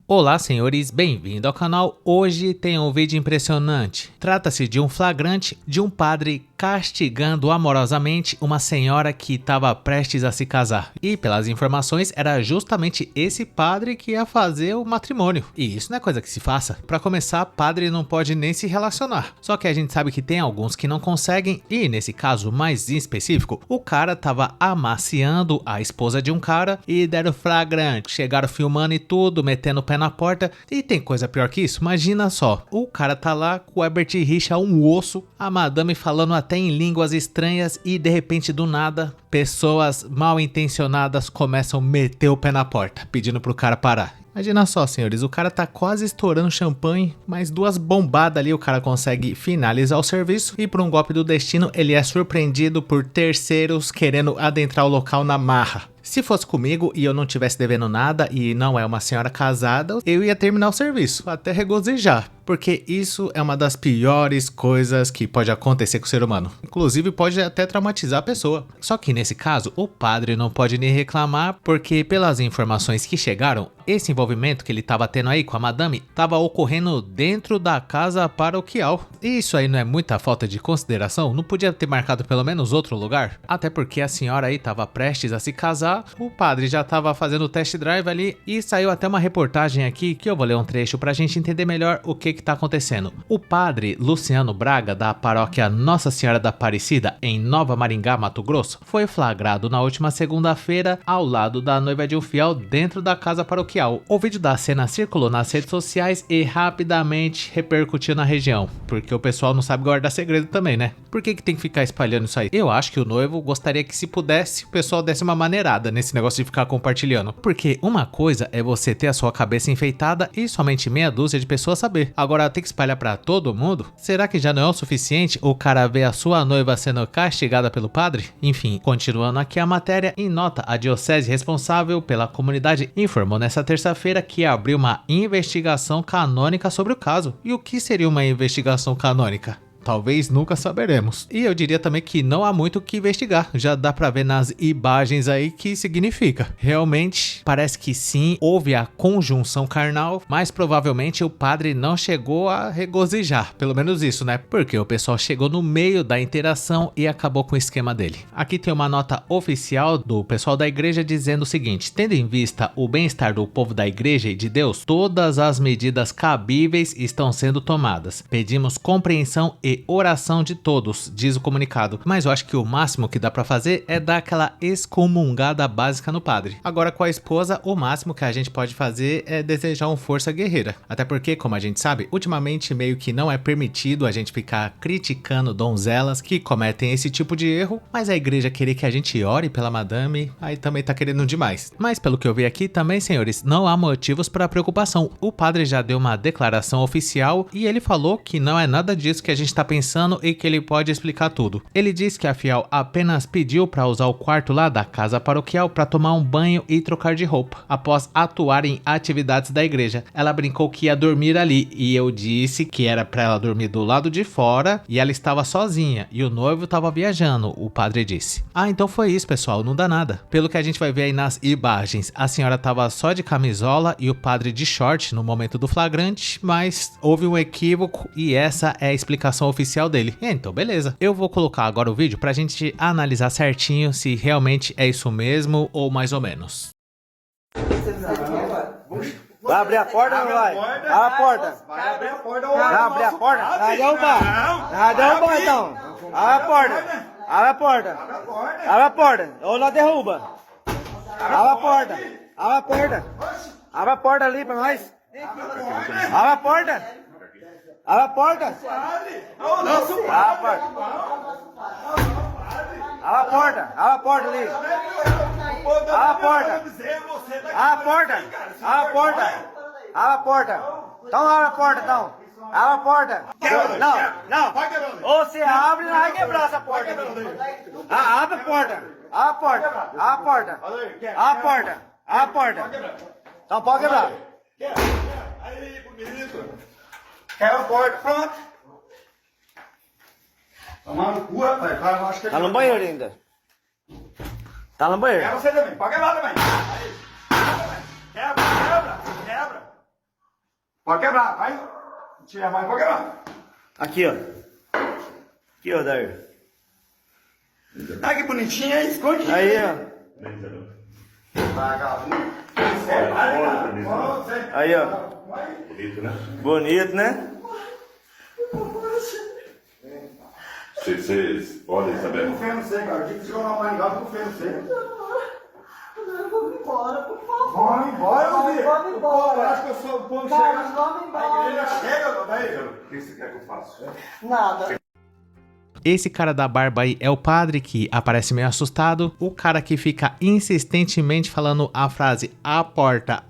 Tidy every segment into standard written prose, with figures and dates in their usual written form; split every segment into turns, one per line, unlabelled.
Olá senhores, bem-vindo ao canal. Hoje tem um vídeo impressionante. Trata-se de um flagrante de um padre castigando amorosamente uma senhora que estava prestes a se casar. E pelas informações era justamente esse padre que ia fazer o matrimônio. E isso não é coisa que se faça. Para começar, padre não pode nem se relacionar. Só que a gente sabe que tem alguns que não conseguem e nesse caso mais específico, o cara tava amaciando a esposa de um cara e deram flagrante. Chegaram filmando e tudo, metendo o pé na porta. E tem coisa pior que isso? Imagina só, o cara tá lá com o Herbert Richa um osso, a madame falando até em línguas estranhas e de repente do nada, pessoas mal intencionadas começam a meter o pé na porta, pedindo pro cara parar. Imagina só, senhores, o cara tá quase estourando champanhe, mas duas bombadas ali o cara consegue finalizar o serviço e por um golpe do destino ele é surpreendido por terceiros querendo adentrar o local na marra. Se fosse comigo e eu não tivesse devendo nada e não é uma senhora casada, eu ia terminar o serviço, até regozijar. Porque isso é uma das piores coisas que pode acontecer com o ser humano. Inclusive pode até traumatizar a pessoa. Só que nesse caso, o padre não pode nem reclamar, porque pelas informações que chegaram, esse envolvimento que ele estava tendo aí com a madame estava ocorrendo dentro da casa paroquial. E isso aí não é muita falta de consideração? Não podia ter marcado pelo menos outro lugar? Até porque a senhora aí estava prestes a se casar, o padre já estava fazendo o test drive ali e saiu até uma reportagem aqui que eu vou ler um trecho pra gente entender melhor o que tá acontecendo. O padre Luciano Braga, da paróquia Nossa Senhora da Aparecida, em Nova Maringá, Mato Grosso, foi flagrado na última segunda-feira ao lado da noiva de um fiel dentro da casa paroquial. O vídeo da cena circulou nas redes sociais e rapidamente repercutiu na região, porque o pessoal não sabe guardar segredo também, né? Por que tem que ficar espalhando isso aí? Eu acho que o noivo gostaria que, se pudesse, o pessoal desse uma maneirada nesse negócio de ficar compartilhando. Porque uma coisa é você ter a sua cabeça enfeitada e somente meia dúzia de pessoas saber. Agora tem que espalhar pra todo mundo? Será que já não é o suficiente o cara ver a sua noiva sendo castigada pelo padre? Enfim, continuando aqui a matéria, em nota, a diocese responsável pela comunidade informou nesta terça-feira que abriu uma investigação canônica sobre o caso. E o que seria uma investigação canônica? Talvez nunca saberemos. E eu diria também que não há muito o que investigar. Já dá pra ver nas imagens aí que significa. Realmente, parece que sim, houve a conjunção carnal, mas provavelmente o padre não chegou a regozijar. Pelo menos isso, né? Porque o pessoal chegou no meio da interação e acabou com o esquema dele. Aqui tem uma nota oficial do pessoal da igreja dizendo o seguinte: tendo em vista o bem-estar do povo da igreja e de Deus, todas as medidas cabíveis estão sendo tomadas. Pedimos compreensão e oração de todos, diz o comunicado. Mas eu acho que o máximo que dá pra fazer é dar aquela excomungada básica no padre. Agora com a esposa, o máximo que a gente pode fazer é desejar uma força guerreira. Até porque, como a gente sabe, ultimamente meio que não é permitido a gente ficar criticando donzelas que cometem esse tipo de erro, mas a igreja querer que a gente ore pela madame, aí também tá querendo demais. Mas pelo que eu vi aqui também, senhores, não há motivos para preocupação. O padre já deu uma declaração oficial e ele falou que não é nada disso que a gente tá pensando e que ele pode explicar tudo. Ele disse que a fiel apenas pediu para usar o quarto lá da casa paroquial para tomar um banho e trocar de roupa, após atuar em atividades da igreja. Ela brincou que ia dormir ali e eu disse que era para ela dormir do lado de fora e ela estava sozinha e o noivo estava viajando, o padre disse. Ah, então foi isso, pessoal, não dá nada. Pelo que a gente vai ver aí nas imagens, a senhora estava só de camisola e o padre de short no momento do flagrante, mas houve um equívoco e essa é a explicação oficial dele. Então beleza, eu vou colocar agora o vídeo pra gente analisar certinho se realmente é isso mesmo ou mais ou menos.
Vai abrir a porta ou não vai? Abre a porta.
Vai abrir a porta ou
Vai abrir a porta? Vai derrubar. Vai derrubar então. Abre a porta. Abre a porta. Abre a porta. Ou não derruba. Abre a porta. Abre a porta. Abre a porta ali pra nós. Abre a porta. Abre a porta! Abre a porta! Abre a porta! Abre a porta ali! Abre a porta! Abre a porta! Abre a porta! Abre a porta! Então abre a porta, então! Abre a porta! Não! Ou você abre e não vai quebrar essa porta aqui! Abre a porta! Abre a porta! Abre a porta! Abre a porta! Abre a porta! Então pode quebrar!
Aí, bonito! Quebra a porta, pronto!
Tomar no cu, rapaz. Cara, acho que tá no banheiro ainda. Tá no banheiro. Quebra você também. Pode quebrar também. Aí. Quebra, quebra, quebra. Pode quebrar, vai. Tira mais, pode quebrar. Aqui, ó. Aqui, ó, daí. Ah, que bonitinho, hein? Esconde. Aí, ó. Aí, ó. Bonito, né? Bonito, né?
Vocês podem saber.
Não fez, não sei, cara. Eu tive que jogar uma ligada, não fez, não sei.
Vamos embora, por favor.
Vamos embora, Luzinha.
Vamos embora.
Acho que eu sou o povo
Vamos
chega.
embora.
A igreja chega, daí.
O que você quer que eu faça?
Nada.
Esse cara da barba aí é o padre que aparece meio assustado. O cara que fica insistentemente falando a frase a porta,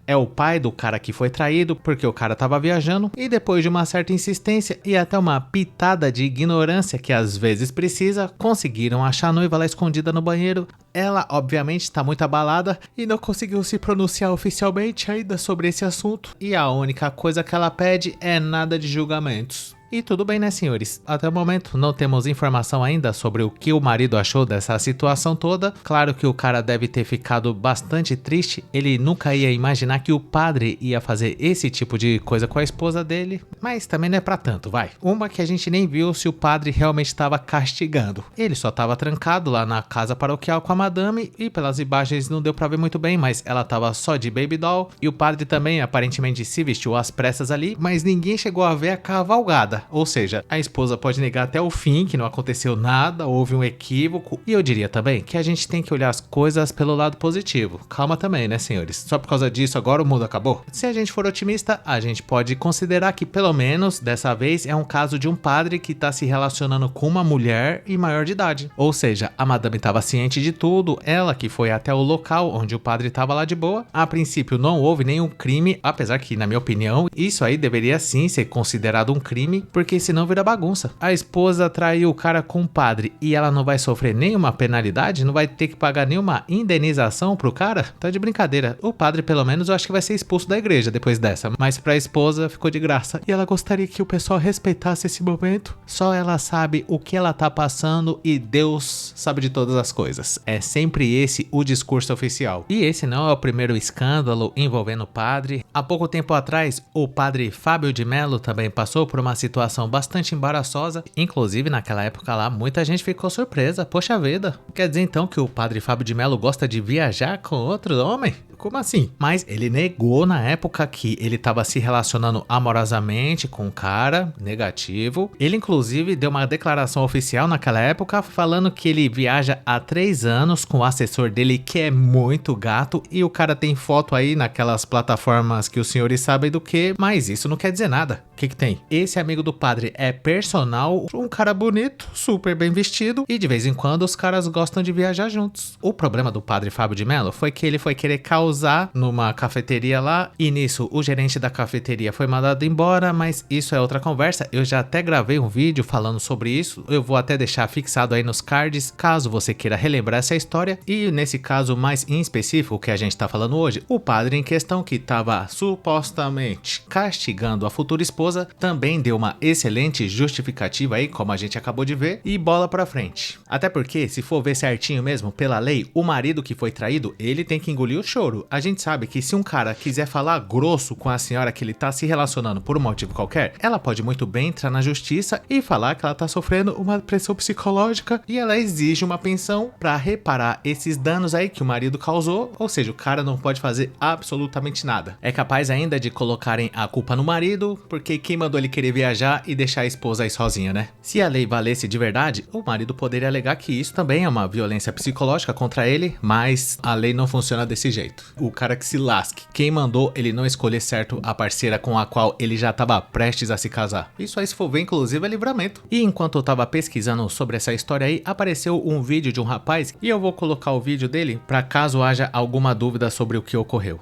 é o pai do cara que foi traído porque o cara tava viajando. E depois de uma certa insistência e até uma pitada de ignorância que às vezes precisa, conseguiram achar a noiva lá escondida no banheiro. Ela obviamente está muito abalada e não conseguiu se pronunciar oficialmente ainda sobre esse assunto. E a única coisa que ela pede é nada de julgamentos. E tudo bem, né, senhores? Até o momento não temos informação ainda sobre o que o marido achou dessa situação toda. Claro que o cara deve ter ficado bastante triste. Ele nunca ia imaginar que o padre ia fazer esse tipo de coisa com a esposa dele. Mas também não é pra tanto, vai. Uma que a gente nem viu se o padre realmente estava castigando. Ele só estava trancado lá na casa paroquial com a madame e pelas imagens não deu pra ver muito bem, mas ela tava só de baby doll. E o padre também aparentemente se vestiu às pressas ali, mas ninguém chegou a ver a cavalgada. Ou seja, a esposa pode negar até o fim que não aconteceu nada, houve um equívoco. E eu diria também que a gente tem que olhar as coisas pelo lado positivo. Calma também, né, senhores? Só por causa disso agora o mundo acabou? Se a gente for otimista, a gente pode considerar que pelo menos dessa vez é um caso de um padre que tá se relacionando com uma mulher e maior de idade. Ou seja, a madame estava ciente de tudo, ela que foi até o local onde o padre estava lá de boa. A princípio não houve nenhum crime, apesar que, na minha opinião, isso aí deveria sim ser considerado um crime, porque senão vira bagunça. A esposa traiu o cara com o padre e ela não vai sofrer nenhuma penalidade? Não vai ter que pagar nenhuma indenização pro cara? Tá de brincadeira. O padre, pelo menos, eu acho que vai ser expulso da igreja depois dessa, mas pra esposa ficou de graça. E ela gostaria que o pessoal respeitasse esse momento. Só ela sabe o que ela tá passando e Deus sabe de todas as coisas. É sempre esse o discurso oficial. E esse não é o primeiro escândalo envolvendo o padre. Há pouco tempo atrás, o padre Fábio de Mello também passou por uma situação bastante embaraçosa. Inclusive, naquela época lá, muita gente ficou surpresa. Poxa vida, quer dizer então que o padre Fábio de Mello gosta de viajar com outro homem? Como assim? Mas ele negou na época que ele estava se relacionando amorosamente com um cara, negativo. Ele inclusive deu uma declaração oficial naquela época falando que ele viaja há 3 anos com o assessor dele que é muito gato. E o cara tem foto aí naquelas plataformas que os senhores sabem do que, mas isso não quer dizer nada. O que tem? Esse amigo do padre é personal, um cara bonito, super bem vestido e de vez em quando os caras gostam de viajar juntos. O problema do padre Fábio de Mello foi que ele foi querer causar numa cafeteria lá e nisso o gerente da cafeteria foi mandado embora, mas isso é outra conversa. Eu já até gravei um vídeo falando sobre isso, eu vou até deixar fixado aí nos cards caso você queira relembrar essa história. E nesse caso mais em específico que a gente tá falando hoje, o padre em questão que tava supostamente castigando a futura esposa também deu uma excelente justificativa aí, como a gente acabou de ver, e bola pra frente. Até porque, se for ver certinho mesmo, pela lei, o marido que foi traído, ele tem que engolir o choro. A gente sabe que se um cara quiser falar grosso com a senhora que ele tá se relacionando por um motivo qualquer, ela pode muito bem entrar na justiça e falar que ela tá sofrendo uma pressão psicológica e ela exige uma pensão pra reparar esses danos aí que o marido causou, ou seja, o cara não pode fazer absolutamente nada. É capaz ainda de colocarem a culpa no marido, porque quem mandou ele querer viajar e deixar a esposa aí sozinha, né? Se a lei valesse de verdade, o marido poderia alegar que isso também é uma violência psicológica contra ele, mas a lei não funciona desse jeito. O cara que se lasque. Quem mandou ele não escolher certo a parceira com a qual ele já estava prestes a se casar? Isso aí, se for ver, inclusive, é livramento. E enquanto eu tava pesquisando sobre essa história aí, apareceu um vídeo de um rapaz e eu vou colocar o vídeo dele para caso haja alguma dúvida sobre o que ocorreu.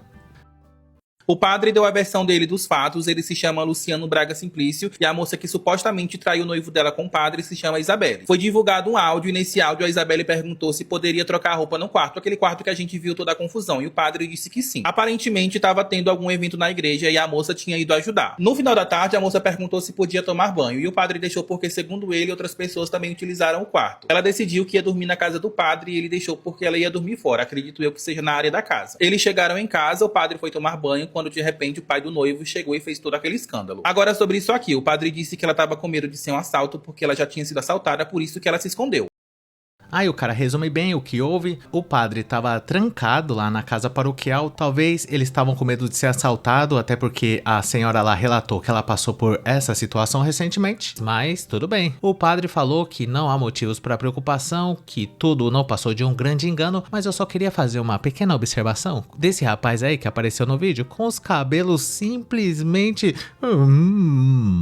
O padre deu a versão dele dos fatos, ele se chama Luciano Braga Simplício e a moça que supostamente traiu o noivo dela com o padre se chama Isabelle. Foi divulgado um áudio e nesse áudio a Isabelle perguntou se poderia trocar a roupa no quarto, aquele quarto que a gente viu toda a confusão, e o padre disse que sim. Aparentemente estava tendo algum evento na igreja e a moça tinha ido ajudar. No final da tarde a moça perguntou se podia tomar banho e o padre deixou porque, segundo ele, outras pessoas também utilizaram o quarto. Ela decidiu que ia dormir na casa do padre e ele deixou porque ela ia dormir fora, acredito eu que seja na área da casa. Eles chegaram em casa, o padre foi tomar banho quando de repente o pai do noivo chegou e fez todo aquele escândalo. Agora sobre isso aqui, o padre disse que ela estava com medo de ser um assalto porque ela já tinha sido assaltada, por isso que ela se escondeu.
Aí o cara resume bem o que houve. O padre estava trancado lá na casa paroquial. Talvez eles estavam com medo de ser assaltado, até porque a senhora lá relatou que ela passou por essa situação recentemente. Mas tudo bem. O padre falou que não há motivos para preocupação, que tudo não passou de um grande engano. Mas eu só queria fazer uma pequena observação desse rapaz aí que apareceu no vídeo com os cabelos simplesmente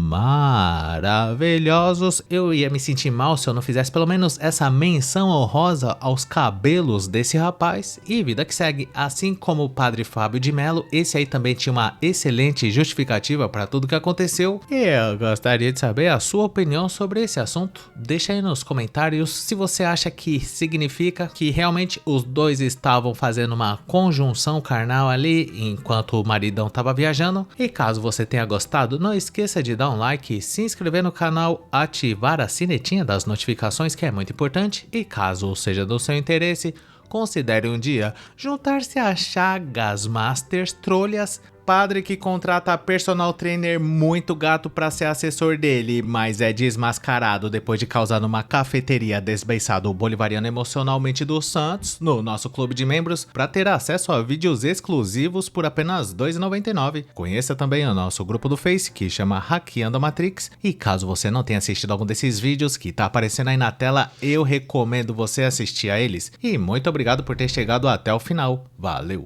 maravilhosos. Eu ia me sentir mal se eu não fizesse pelo menos essa menção honrosa aos cabelos desse rapaz. E vida que segue. Assim como o padre Fábio de Mello, esse aí também tinha uma excelente justificativa para tudo que aconteceu. E eu gostaria de saber a sua opinião sobre esse assunto. Deixa aí nos comentários se você acha que significa que realmente os dois estavam fazendo uma conjunção carnal ali enquanto o maridão estava viajando. E caso você tenha gostado, não esqueça de dar um like, se inscrever no canal, ativar a sinetinha das notificações, que é muito importante. E caso seja do seu interesse, considere um dia juntar-se a Chagas Masters Trolhas, padre que contrata personal trainer muito gato para ser assessor dele, mas é desmascarado depois de causar numa cafeteria desbeiçado o bolivariano emocionalmente dos Santos no nosso clube de membros para ter acesso a vídeos exclusivos por apenas R$ 2,99. Conheça também o nosso grupo do Face que chama Hackeando a Matrix, e caso você não tenha assistido algum desses vídeos que tá aparecendo aí na tela, eu recomendo você assistir a eles. E muito obrigado por ter chegado até o final. Valeu!